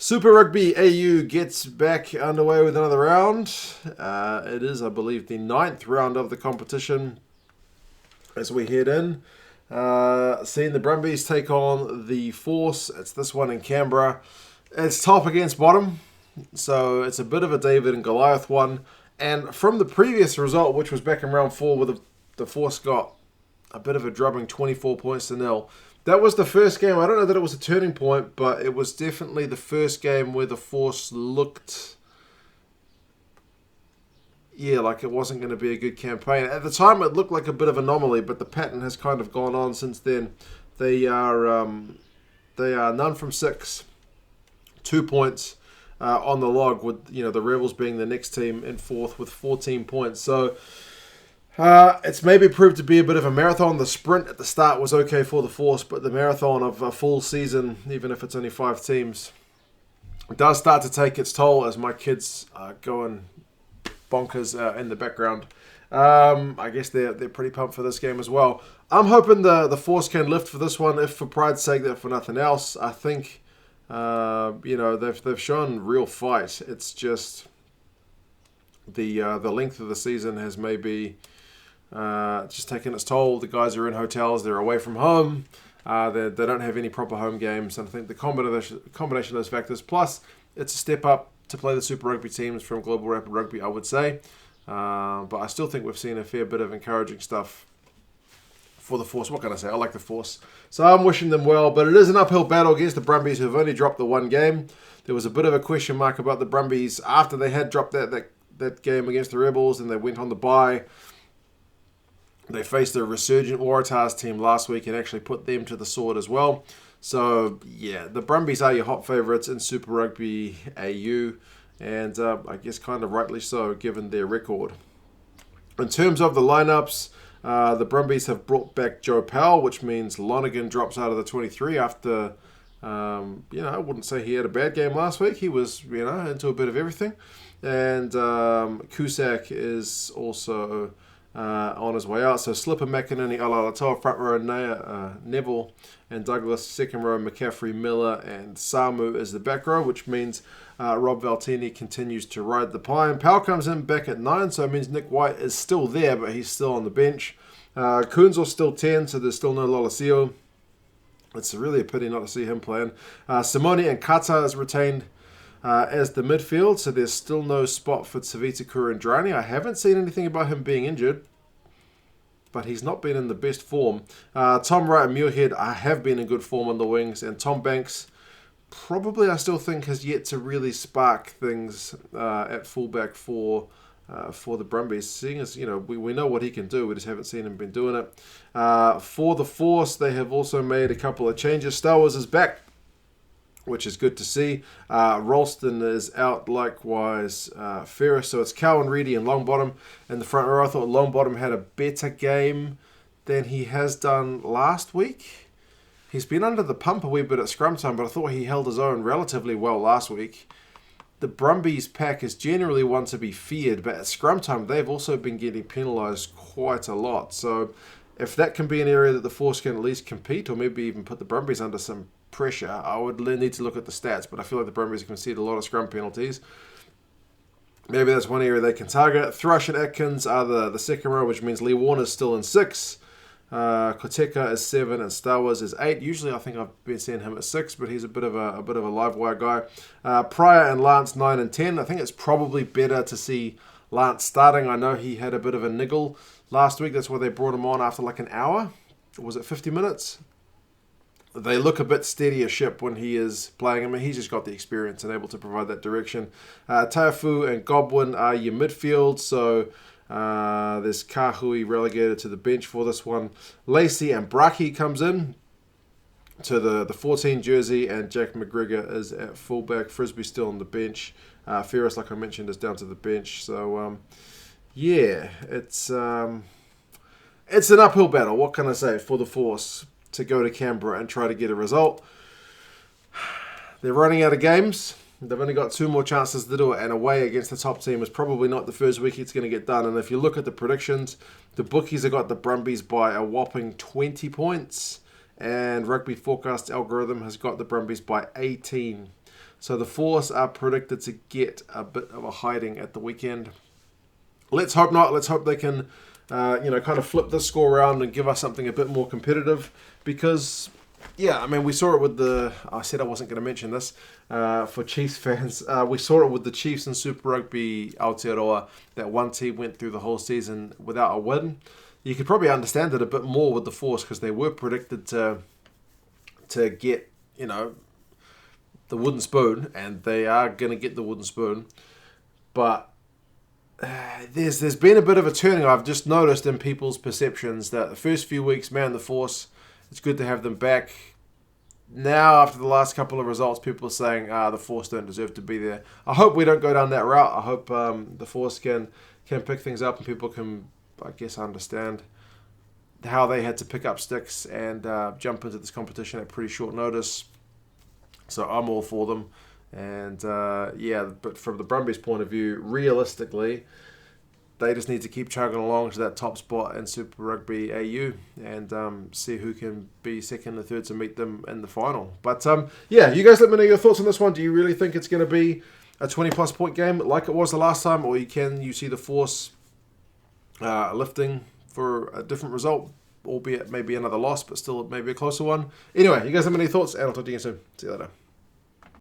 Super Rugby AU gets back underway with another round. It is, I believe, the 9th round of the competition as we head in. Seeing the Brumbies take on the Force. It's this one in Canberra. It's top against bottom, so it's a bit of a David and Goliath one. And from the previous result, which was back in round 4, where the Force got a bit of a drubbing, 24 points to nil. That was the first game. I don't know that it was a turning point, but it was definitely the first game where the Force looked, like it wasn't going to be a good campaign. At the time, it looked like a bit of an anomaly, but the pattern has kind of gone on since then. They are none from 6, 2 points on the log, with the Rebels being the next team in 4th with 14 points. So it's maybe proved to be a bit of a marathon. The sprint at the start was okay for the Force, but the marathon of a full season, even if it's only 5 teams, does start to take its toll as my kids are going bonkers in the background. I guess they're pretty pumped for this game as well. I'm hoping the Force can lift for this one, if for pride's sake, that for nothing else. I think they've shown real fight. It's just the length of the season has maybe just taken its toll. The guys are in hotels, they're away from home, they don't have any proper home games, and I think the combination of those factors, plus it's a step up to play the Super Rugby teams from Global Rapid Rugby, I would say, but I still think we've seen a fair bit of encouraging stuff for the Force. What can I say? I like the Force, so I'm wishing them well, but it is an uphill battle against the Brumbies, who've only dropped the one game. There was a bit of a question mark about the Brumbies after they had dropped that game against the Rebels, and they went on the bye. They faced a resurgent Waratahs team last week and actually put them to the sword as well. So, the Brumbies are your hot favourites in Super Rugby AU, and I guess kind of rightly so, given their record. In terms of the lineups, the Brumbies have brought back Joe Powell, which means Lonergan drops out of the 23 after, I wouldn't say he had a bad game last week. He was, into a bit of everything. And Cusack is also on his way out. So Slipper, McInerney, Alaalatoa, front row, Neville and Douglas, second row, McCaffrey, Miller and Samu is the back row, which means Rob Valtini continues to ride the pine. Powell comes in back at 9, so it means Nick White is still there, but he's still on the bench. Kuhn's still 10, so there's still no Lolosio. It's really a pity not to see him playing. Simone and Kata is retained as the midfield, so there's still no spot for Tavita Kurandrani. I haven't seen anything about him being injured, but he's not been in the best form. Tom Wright and Muirhead have been in good form on the wings, and Tom Banks probably, I still think, has yet to really spark things at fullback for the Brumbies, seeing as we know what he can do, we just haven't seen him been doing it. For the Force, they have also made a couple of changes. Star Wars is back, which is good to see. Ralston is out, likewise Ferris. So it's Cowan, Reedy and Longbottom in the front row. I thought Longbottom had a better game than he has done last week. He's been under the pump a wee bit at scrum time, but I thought he held his own relatively well last week. The Brumbies pack is generally one to be feared, but at scrum time they've also been getting penalised quite a lot. So if that can be an area that the Force can at least compete, or maybe even put the Brumbies under some pressure, I would need to look at the stats, but I feel like the Brumbies have conceded a lot of scrum penalties. Maybe that's one area they can target. Thrush and Atkins are the second row, which means Lee Warner's still in 6. Koteka is 7 and Star Wars is 8. Usually I think I've been seeing him at 6, but he's a bit of a live wire guy. Pryor and Lance 9 and 10. I think it's probably better to see Lance starting. I know he had a bit of a niggle last week. That's why they brought him on after like an hour. Or was it 50 minutes? They look a bit steadier ship when he is playing. I mean, he's just got the experience and able to provide that direction. Taifu and Godwin are your midfield, so there's Kahui relegated to the bench for this one. Lacey and Braki comes in to the 14 jersey, and Jack McGregor is at fullback. Frisbee still on the bench. Ferris, like I mentioned, is down to the bench. So, it's an uphill battle. What can I say for the Force to go to Canberra and try to get a result? They're running out of games. They've only got 2 more chances to do it, and away against the top team is probably not the first week it's going to get done. And if you look at the predictions, the bookies have got the Brumbies by a whopping 20 points, and Rugby Forecast algorithm has got the Brumbies by 18. So the Force are predicted to get a bit of a hiding at the weekend. Let's hope not. Let's hope they can, kind of flip this score around and give us something a bit more competitive. Because, yeah, I mean, we saw it with I said I wasn't going to mention this for Chiefs fans. We saw it with the Chiefs and Super Rugby Aotearoa, that one team went through the whole season without a win. You could probably understand it a bit more with the Force because they were predicted to get, the wooden spoon, and they are going to get the wooden spoon. But there's been a bit of a turning, I've just noticed, in people's perceptions that the first few weeks, man, the Force, it's good to have them back. Now, after the last couple of results, people are saying, the Force don't deserve to be there. I hope we don't go down that route. I hope the Force can pick things up and people can, I guess, understand how they had to pick up sticks and jump into this competition at pretty short notice. So I'm all for them. And but from the Brumbies' point of view, realistically, they just need to keep chugging along to that top spot in Super Rugby AU and see who can be second or third to meet them in the final. But you guys let me know your thoughts on this one. Do you really think it's going to be a 20-plus point game like it was the last time, or you see the Force lifting for a different result, albeit maybe another loss, but still maybe a closer one? Anyway, you guys have any thoughts, and I'll talk to you soon. See you later.